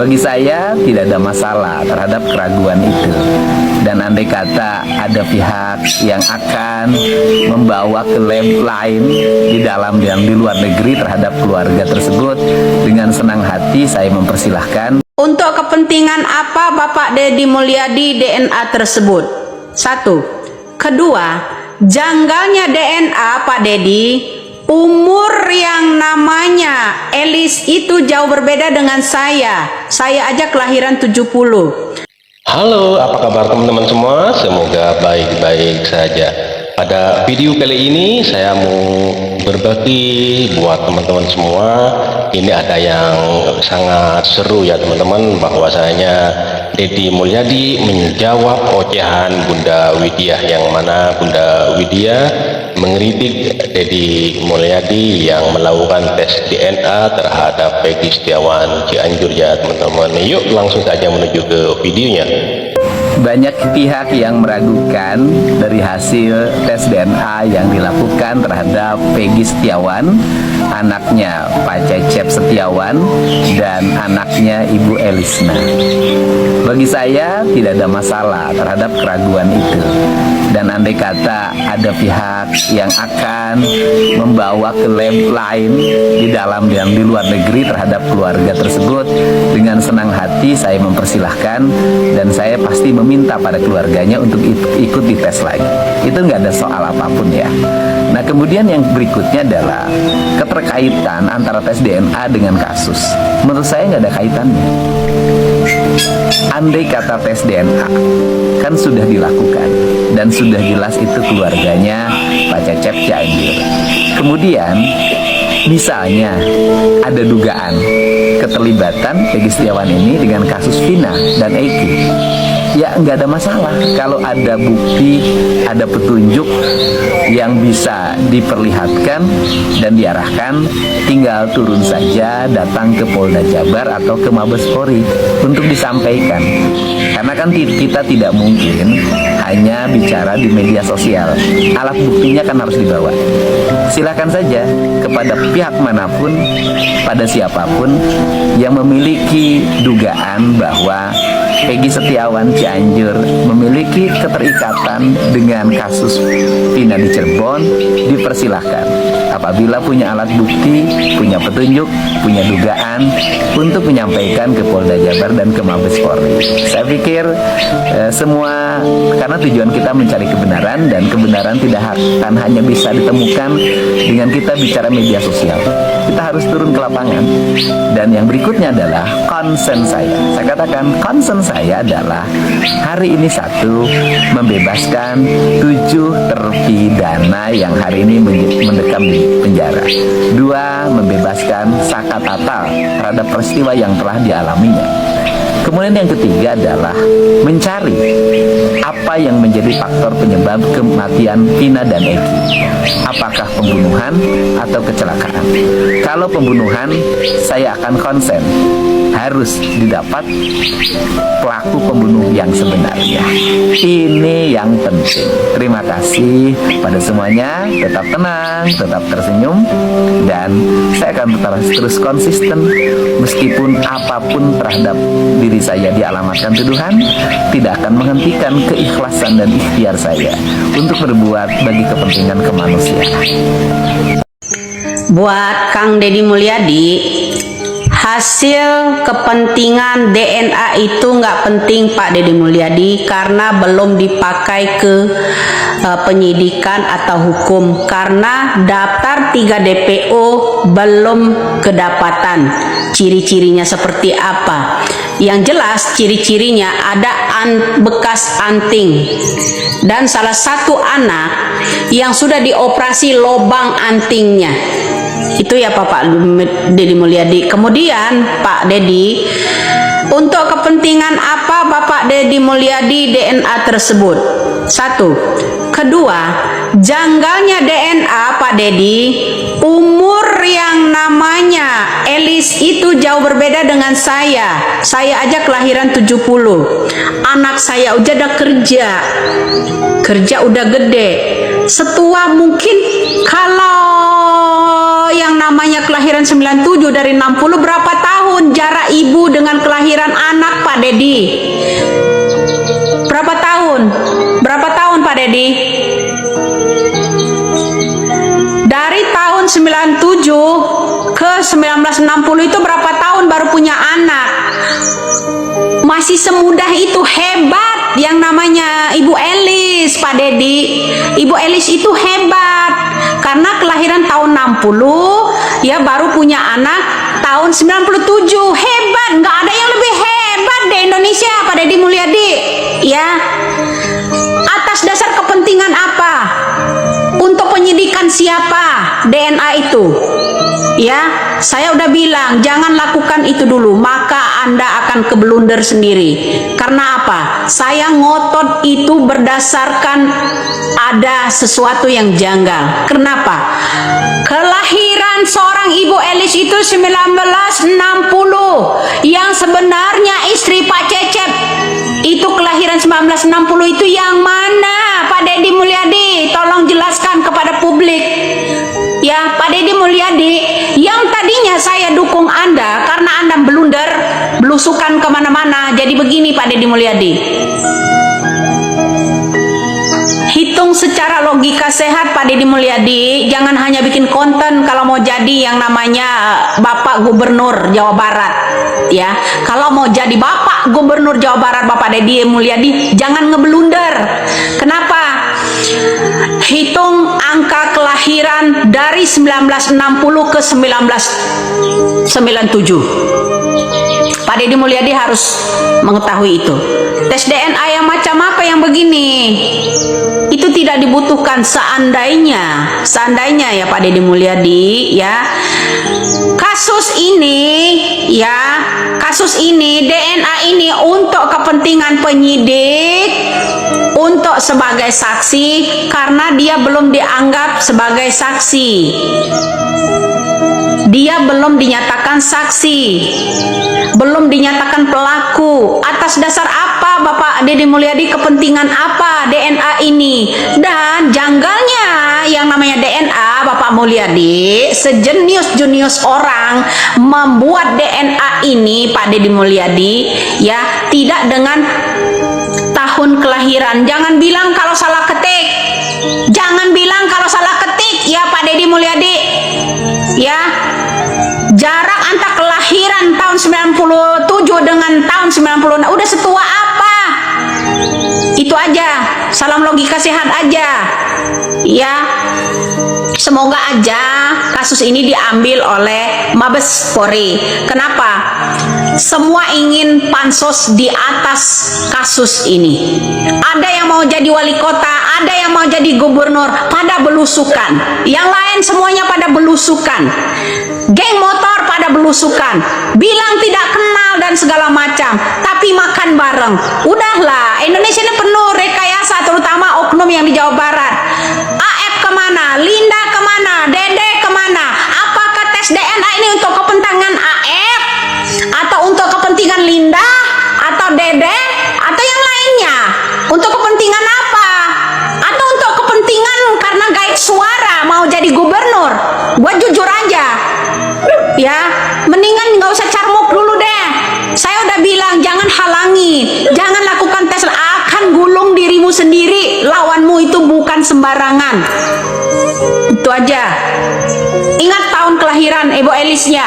Bagi saya tidak ada masalah terhadap keraguan itu. Dan andai kata ada pihak yang akan membawa ke lab lain di dalam dan di luar negeri terhadap keluarga tersebut, dengan senang hati saya mempersilahkan. Untuk kepentingan apa Bapak Deddy Mulyadi DNA tersebut? 1. Kedua, janggalnya DNA Pak Deddy, umur yang namanya Elis itu jauh berbeda dengan saya. Saya aja kelahiran 70. Halo, apa kabar teman-teman semua? Semoga baik-baik saja. Pada video kali ini saya mau berbagi buat teman-teman semua. Ini ada yang sangat seru ya teman-teman, bahwasanya Deddy Mulyadi menjawab ocehan Bunda Widya, yang mana Bunda Widya mengkritik Deddy Mulyadi yang melakukan tes DNA terhadap Peggy Setiawan Cianjur ya teman-teman. Yuk langsung saja menuju ke videonya. Banyak pihak yang meragukan dari hasil tes DNA yang dilakukan terhadap Peggy Setiawan, anaknya Pak Cecep Setiawan, dan anaknya Ibu Elisna. Bagi saya tidak ada masalah terhadap keraguan itu. Dan andai kata ada pihak yang akan membawa ke lab lain di dalam dan di luar negeri terhadap keluarga tersebut, dengan senang hati saya mempersilahkan, dan saya pasti meminta pada keluarganya untuk ikut dites lagi. Itu nggak ada soal apapun ya. Nah, kemudian yang berikutnya adalah keterkaitan antara tes DNA dengan kasus. Menurut saya nggak ada kaitannya. Andai kata tes DNA kan sudah dilakukan dan sudah jelas itu keluarganya Pak Cecep Cianjur. Kemudian misalnya ada dugaan keterlibatan Peggy Setiawan ini dengan kasus Vina dan Eki, ya nggak ada masalah kalau ada bukti, ada petunjuk yang bisa diperlihatkan dan diarahkan, tinggal turun saja datang ke Polda Jabar atau ke Mabes Polri untuk disampaikan. Karena kan kita tidak mungkin hanya bicara di media sosial, alat buktinya kan harus dibawa. Silakan saja kepada pihak manapun, pada siapapun yang memiliki dugaan bahwa Peggy Setiawan Cianjur memiliki keterikatan dengan kasus Vina di Cirebon, dipersilahkan. Apabila punya alat bukti, punya petunjuk, punya dugaan, untuk menyampaikan ke Polda Jabar dan ke Mabes Polri. Saya pikir semua, karena tujuan kita mencari kebenaran, dan kebenaran tidak akan hanya bisa ditemukan dengan kita bicara media sosial. Kita harus turun ke lapangan. Dan yang berikutnya adalah concern saya. Saya katakan concern saya adalah hari ini, 1, membebaskan 7 terpidana yang hari ini mendekam di penjara. 2, membebaskan Saka Tatal terhadap peristiwa yang telah dialaminya. Kemudian yang ketiga adalah mencari apa yang menjadi faktor penyebab kematian Vina dan Eki. Apakah pembunuhan atau kecelakaan? Kalau pembunuhan, saya akan konsen harus didapat pelaku pembunuh yang sebenarnya. Ini yang penting. Terima kasih pada semuanya. Tetap tenang, tetap tersenyum, dan saya akan terus konsisten meskipun apapun terhadap diri saya dialamatkan tuduhan, tidak akan menghentikan keikhlasan dan ikhtiar saya untuk berbuat bagi kepentingan kemanusiaan. Buat Kang Deddy Mulyadi, hasil kepentingan DNA itu nggak penting Pak Deddy Mulyadi, karena belum dipakai ke penyidikan atau hukum, karena daftar 3 DPO belum kedapatan. Ciri-cirinya seperti apa? Yang jelas ciri-cirinya ada bekas anting, dan salah satu anak yang sudah dioperasi lubang antingnya. Itu ya Pak Deddy Mulyadi. Kemudian Pak Deddy, untuk kepentingan apa Bapak Deddy Mulyadi DNA tersebut? 1. Kedua, janggalnya DNA Pak Deddy, umur yang namanya Elis itu jauh berbeda dengan saya. Saya aja kelahiran 70. Anak saya udah kerja udah gede. Setua mungkin, kalau yang namanya kelahiran 97 dari 60 berapa tahun tahun jarak ibu dengan kelahiran anak, Pak Dedi? Berapa tahun? Berapa tahun, Pak Dedi? Dari tahun 97 ke 1960 itu berapa tahun baru punya anak? Masih semudah itu, hebat yang namanya Ibu Elis, Pak Dedi. Ibu Elis itu hebat karena kelahiran tahun 60 ya, baru punya anak tahun 97. Hebat, nggak ada yang lebih hebat di Indonesia, Pak Dedi Mulyadi. Ya, atas dasar kepentingan apa? Untuk penyidikan siapa DNA itu? Ya, saya udah bilang jangan lakukan itu dulu, maka Anda akan keblunder sendiri. Karena apa? Saya ngotot itu berdasarkan ada sesuatu yang janggal. Kenapa? Kelahiran seorang Ibu Elis itu 1960, yang sebenarnya istri Pak Cecep itu kelahiran 1960 itu yang mana, Pak Dedi Mulyadi? Tolong jelaskan kepada publik. Ya, Pak Dedi Mulyadi, yang tadinya saya dukung Anda karena Anda blunder, belusukan kemana-mana. Jadi begini, Pak Dedi Mulyadi, hitung secara logika sehat, Pak Dedi Mulyadi. Jangan hanya bikin konten kalau mau jadi yang namanya Bapak Gubernur Jawa Barat. Ya, kalau mau jadi Bapak Gubernur Jawa Barat, Bapak Dedi Mulyadi, jangan ngeblunder. Kenapa? Hitung angka kelahiran dari 1960 ke 1997. Pak Dedi Mulyadi harus mengetahui itu. Tes DNA yang macam apa yang begini? Itu tidak dibutuhkan seandainya ya Pak Dedi Mulyadi ya. Kasus ini DNA ini untuk kepentingan penyidik, untuk sebagai saksi karena dia belum dianggap sebagai saksi. Dia belum dinyatakan saksi, belum dinyatakan pelaku. Atas dasar apa Bapak Dedi Mulyadi, kepentingan apa DNA ini? Dan janggalnya yang namanya DNA, Bapak Mulyadi, sejenius-jenius orang membuat DNA ini, Pak Dedi Mulyadi, ya, tidak dengan tahun kelahiran. Jangan bilang kalau salah ketik. Jangan bilang kalau salah ketik, ya Pak Dedi Mulyadi. Ya, jarak antara kelahiran tahun 97 dengan tahun 90 udah setua apa? Itu aja, salam logika sehat aja. Ya, semoga aja kasus ini diambil oleh Mabes Polri. Kenapa? Semua ingin pansos di atas kasus ini. Ada yang mau jadi wali kota, ada yang mau jadi gubernur, pada belusukan. Yang lain semuanya pada belusukan. Geng motor pada belusukan. Bilang tidak kenal dan segala macam, tapi makan bareng. Udahlah, Indonesia ini penuh rekayasa, terutama oknum yang di Jawa Barat. AF kemana? Linda kemana? Dede kemana? Apakah tes DNA ini untuk kepentingan AF? Atau untuk kepentingan Linda? Atau Dede? Atau yang lainnya? Untuk kepentingan apa? Atau untuk kepentingan karena gait suara mau jadi gubernur? Gua jujur aja, ya, mendingan nggak usah carmuk dulu deh. Saya udah bilang jangan halangi, jangan lakukan tes, akan gulung dirimu sendiri. Lawanmu itu bukan sembarangan. Itu aja. Ingat tahun kelahiran Ibu Elisnya.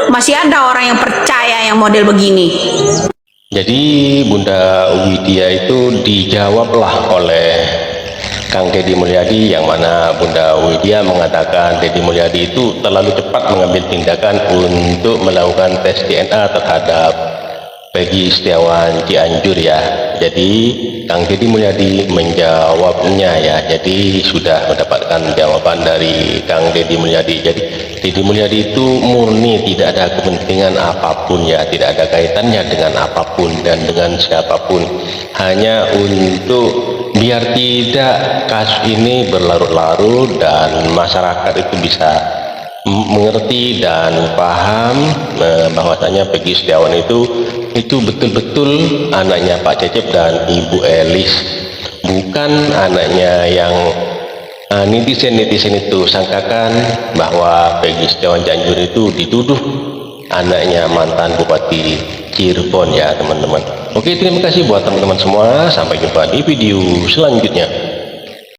Masih ada orang yang percaya yang model begini. Jadi Bunda Widya itu dijawablah oleh Kang Dedi Mulyadi, yang mana Bunda Widya mengatakan Dedi Mulyadi itu terlalu cepat mengambil tindakan untuk melakukan tes DNA terhadap Peggy Setiawan Cianjur ya. Jadi Kang Dedi Mulyadi menjawabnya ya. Jadi sudah mendapatkan jawaban dari Kang Dedi Mulyadi. Jadi Dedi Mulyadi itu murni tidak ada kepentingan apapun ya, tidak ada kaitannya dengan apapun dan dengan siapapun, hanya untuk biar tidak kasus ini berlarut-larut dan masyarakat itu bisa mengerti dan paham bahwasanya Peggy Setiawan itu betul-betul anaknya Pak Cecep dan Ibu Elis, bukan anaknya yang netizen itu sangkakan bahwa Peggy Setiawan Cianjur itu dituduh anaknya mantan Bupati Cirebon ya teman-teman. Oke, terima kasih buat teman-teman semua. Sampai jumpa di video selanjutnya.